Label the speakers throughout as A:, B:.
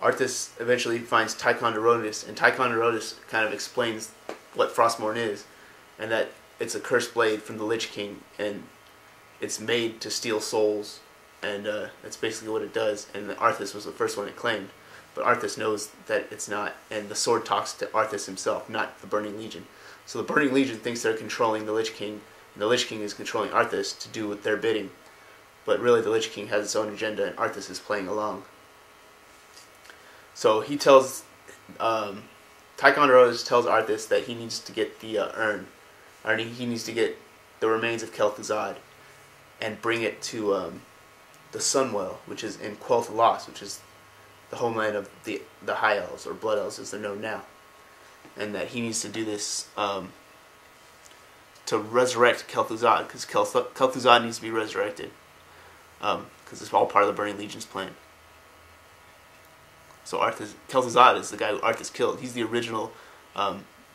A: Arthas eventually finds Ticonderogas, and Ticonderogas kind of explains what Frostmourne is, and that it's a cursed blade from the Lich King, and it's made to steal souls, and that's basically what it does. And Arthas was the first one it claimed, but Arthas knows that it's not, and the sword talks to Arthas himself, not the Burning Legion. So the Burning Legion thinks they're controlling the Lich King, and the Lich King is controlling Arthas to do what their bidding. But really the Lich King has its own agenda, and Arthas is playing along. So he tells, Ticonderogas tells Arthas that he needs to get the urn, or he needs to get the remains of Kel'Thuzad and bring it to the Sunwell, which is in Quel'Tha Lost, which is the homeland of the High Elves, or Blood Elves as they're known now. And that he needs to do this to resurrect Kel'Thuzad, because Kel'Thuzad needs to be resurrected, because it's all part of the Burning Legion's plan. So Kel'Thuzad is the guy who Arthas killed. He's the original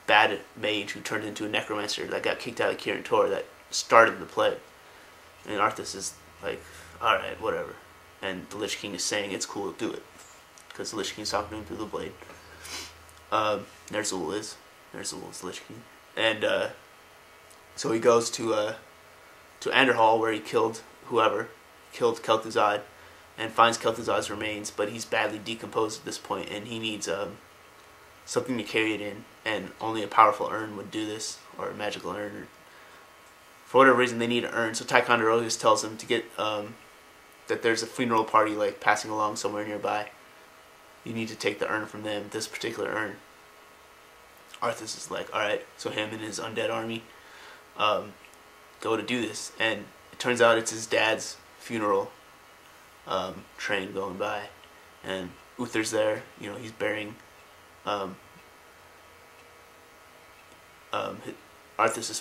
A: bad mage who turned into a necromancer that got kicked out of Kirin Tor that started the plague. And Arthas is like, alright, whatever. And the Lich King is saying it's cool, do it. Because the Lich King's talking to him through the blade. Ner'zhul is. Ner'zhul is the Lich King. And so he goes to Anderhal, where he killed whoever, killed Kel'Thuzad, and finds Kel'Thuzad's remains, but he's badly decomposed at this point, and he needs something to carry it in, and only a powerful urn would do this, or a magical urn. Or for whatever reason, they need an urn, so Ticonderogas tells him to get, that there's a funeral party like passing along somewhere nearby. You need to take the urn from them, this particular urn. Arthas is like, alright, so him and his undead army go to do this, and it turns out it's his dad's funeral train going by, and Uther's there. You know, he's burying Arthas'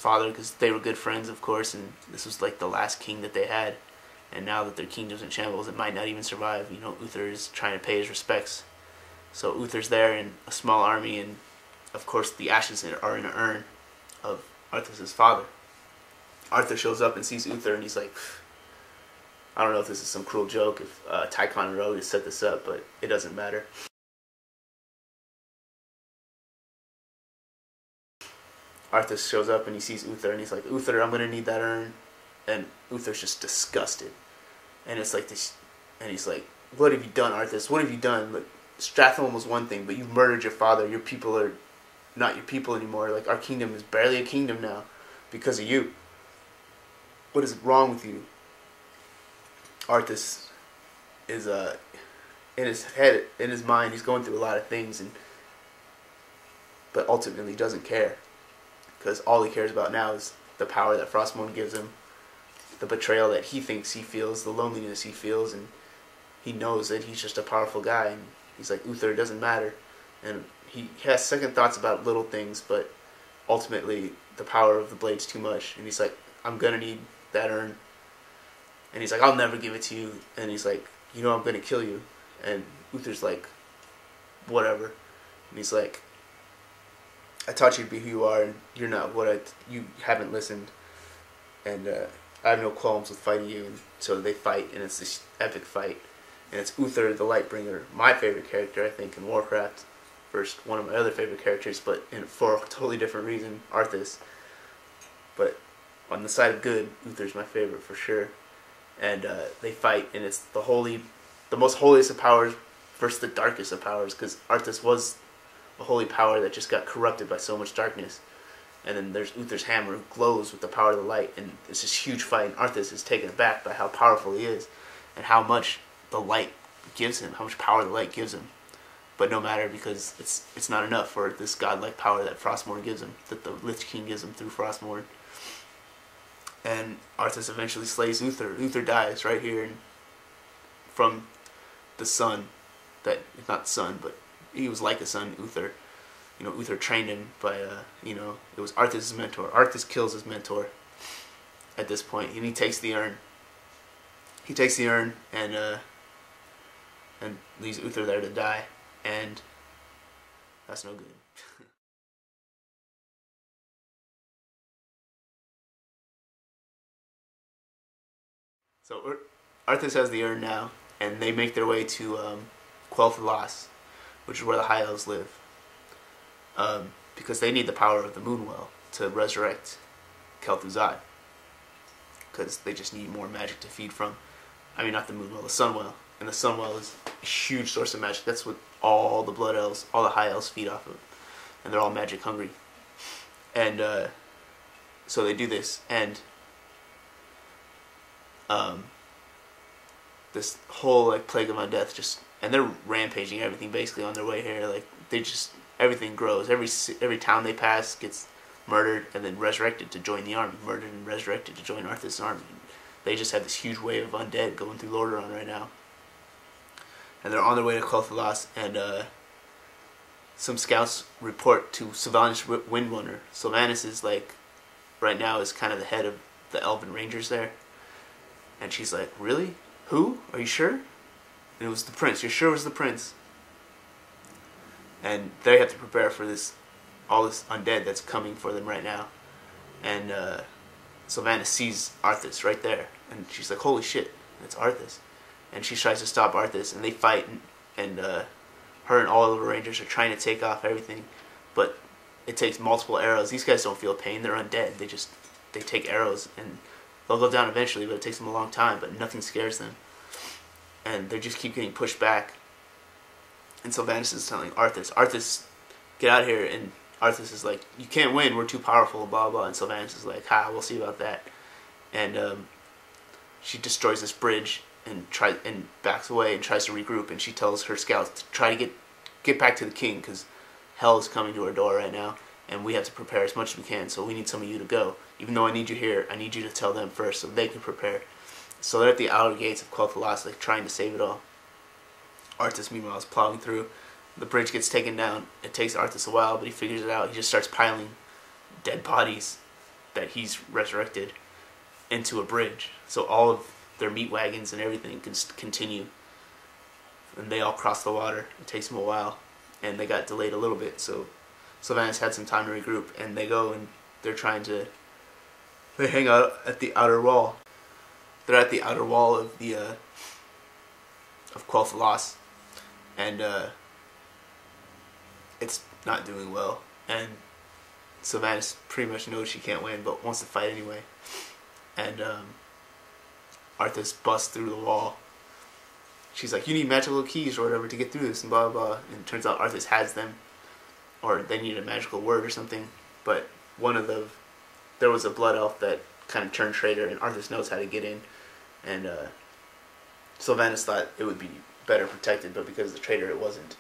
A: father, because they were good friends, of course, and this was like the last king that they had, and now that their kingdom's in shambles, it might not even survive. You know, Uther is trying to pay his respects, so Uther's there in a small army, and of course the ashes are in an urn of Arthas' father. Arthur shows up and sees Uther, and he's like, I don't know if this is some cruel joke, if Ticonderogas set this up, but it doesn't matter. Arthas shows up and he sees Uther, and he's like, Uther, I'm going to need that urn. And Uther's just disgusted. And it's like this, and he's like, what have you done, Arthas? What have you done? Like, Stratholme was one thing, but you murdered your father. Your people are not your people anymore. Like, our kingdom is barely a kingdom now because of you. What is wrong with you? Arthas is in his head, in his mind, he's going through a lot of things, but ultimately doesn't care, because all he cares about now is the power that Frostmourne gives him, the betrayal that he thinks he feels, the loneliness he feels, and he knows that he's just a powerful guy, and he's like, Uther, it doesn't matter, and he has second thoughts about little things, but ultimately the power of the blade's too much, and he's like, I'm gonna need that urn. And he's like, I'll never give it to you. And he's like, you know I'm going to kill you. And Uther's like, whatever. And he's like, I taught you to be who you are, and you're not you haven't listened. And I have no qualms with fighting you. And so they fight, and it's this epic fight. And it's Uther, the Lightbringer, my favorite character, I think, in Warcraft. First, one of my other favorite characters, but for a totally different reason, Arthas. But on the side of good, Uther's my favorite for sure. And they fight, and it's the most holiest of powers versus the darkest of powers, because Arthas was a holy power that just got corrupted by so much darkness. And then there's Uther's hammer, who glows with the power of the light, and it's this huge fight, and Arthas is taken aback by how powerful he is, and how much the light gives him, how much power the light gives him. But no matter, because it's not enough for this godlike power that Frostmourne gives him, that the Lich King gives him through Frostmourne. And Arthas eventually slays Uther. Uther dies right here from the sun. That, not son, but he was like a son, Uther. You know, Uther trained him by, you know, it was Arthas' mentor. Arthas kills his mentor at this point, and he takes the urn. He takes the urn and leaves Uther there to die, and that's no good. So Arthas has the urn now, and they make their way to Quel'Tha Lost, which is where the High Elves live, because they need the power of the Moonwell to resurrect Kel'Thuzad, because they just need more magic to feed from. I mean, not the Moonwell, the Sunwell. And the Sunwell is a huge source of magic. That's what all the Blood Elves, all the High Elves feed off of. And they're all magic hungry. And so they do this. And this whole like plague of undeath just, and they're rampaging everything basically on their way here. Like they just, everything grows. Every town they pass gets murdered and then resurrected to join the army. Murdered and resurrected to join Arthas' army. They just have this huge wave of undead going through Lordaeron right now. And they're on their way to Quel'Thalas, and some scouts report to Sylvanas Windrunner. Sylvanas is like, right now is kind of the head of the Elven Rangers there. And she's like, really? Who? Are you sure? And it was the prince. You're sure it was the prince? And they have to prepare for this, all this undead that's coming for them right now. And Sylvanas sees Arthas right there. And she's like, holy shit, it's Arthas. And she tries to stop Arthas, and they fight, and her and all of the Rangers are trying to take off everything, but it takes multiple arrows. These guys don't feel pain; they're undead. They take arrows, and they'll go down eventually, but it takes them a long time. But nothing scares them, and they just keep getting pushed back. And Sylvanas is telling Arthas, "Arthas, get out of here!" And Arthas is like, "You can't win. We're too powerful." Blah blah. And Sylvanas is like, "Ha, we'll see about that." And she destroys this bridge and backs away and tries to regroup, and she tells her scouts to try to get back to the king, because hell is coming to our door right now, and we have to prepare as much as we can, so we need some of you to go. Even though I need you here, I need you to tell them first so they can prepare. So they're at the outer gates of Quel'Thalas, like trying to save it all. Arthas, meanwhile, is plowing through. The bridge gets taken down. It takes Arthas a while, but he figures it out. He just starts piling dead bodies that he's resurrected into a bridge. So all of their meat wagons and everything can continue, and they all cross the water. It takes them a while, and they got delayed a little bit, so Sylvanas had some time to regroup, and they go and they hang out at the outer wall. They're at the outer wall of the of Quel'Thalas, and it's not doing well, and Sylvanas pretty much knows she can't win, but wants to fight anyway. And Arthas busts through the wall. She's like, you need magical keys or whatever to get through this, and blah blah blah. And it turns out Arthas has them, or they need a magical word or something. But there was a blood elf that kind of turned traitor, and Arthas knows how to get in. And Sylvanas thought it would be better protected, but because of the traitor, it wasn't.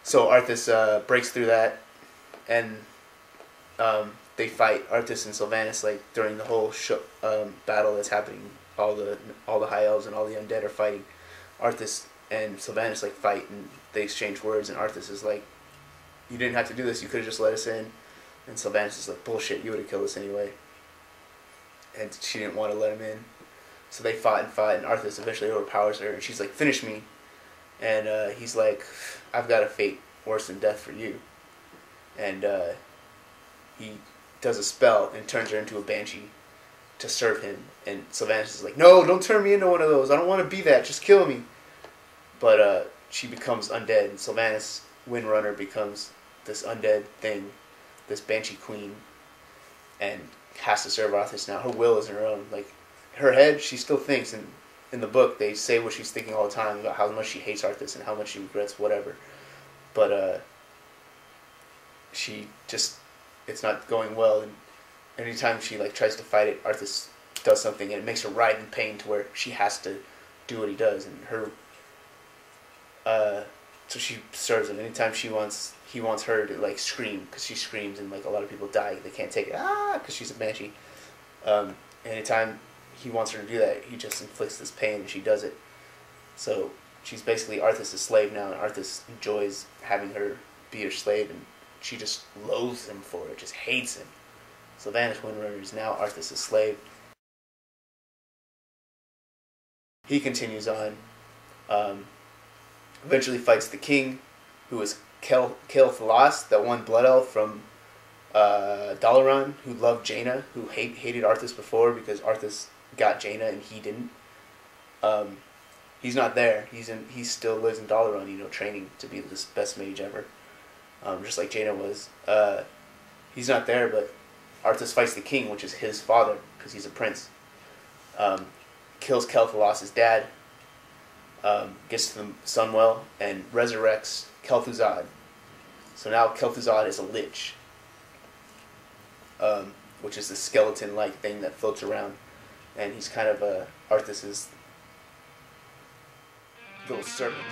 A: So Arthas breaks through that, and they fight, Arthas and Sylvanas, like during the whole battle that's happening. All the High Elves and all the undead are fighting. Arthas and Sylvanas like fight, and they exchange words, and Arthas is like, you didn't have to do this, you could have just let us in. And Sylvanas is like, bullshit, you would have killed us anyway. And she didn't want to let him in. So they fought, and Arthas eventually overpowers her, and she's like, finish me. And he's like, I've got a fate worse than death for you. And he does a spell and turns her into a banshee to serve him. And Sylvanas is like, no, don't turn me into one of those. I don't want to be that. Just kill me. But she becomes undead. And Sylvanas Windrunner becomes this undead thing, this banshee queen, and has to serve Arthas now. Her will isn't her own. Like, her head, she still thinks. And in the book, they say what she's thinking all the time about how much she hates Arthas and how much she regrets whatever. But she just, it's not going well. And anytime she like tries to fight it, Arthas does something, and it makes her writhe in pain to where she has to do what he does. And her, so she serves him. Anytime he wants her to like scream, because she screams, and like a lot of people die, they can't take it, because she's a banshee. Anytime he wants her to do that, he just inflicts this pain, and she does it. So she's basically Arthas' slave now, and Arthas enjoys having her be her slave, and she just loathes him for it, just hates him. Sylvanas Windrunner is now Arthas' slave. He continues on. Eventually fights the king, who is Quel'Thalas, that one blood elf from Dalaran, who loved Jaina, who hated Arthas before because Arthas got Jaina and he didn't. He's not there. He still lives in Dalaran, you know, training to be this best mage ever. Just like Jaina was. He's not there, but Arthas fights the king, which is his father, because he's a prince. Kills Kel'Thuzad's dad. Gets to the Sunwell and resurrects Kel'Thuzad. So now Kel'Thuzad is a lich, which is the skeleton-like thing that floats around, and he's kind of Arthas's little servant.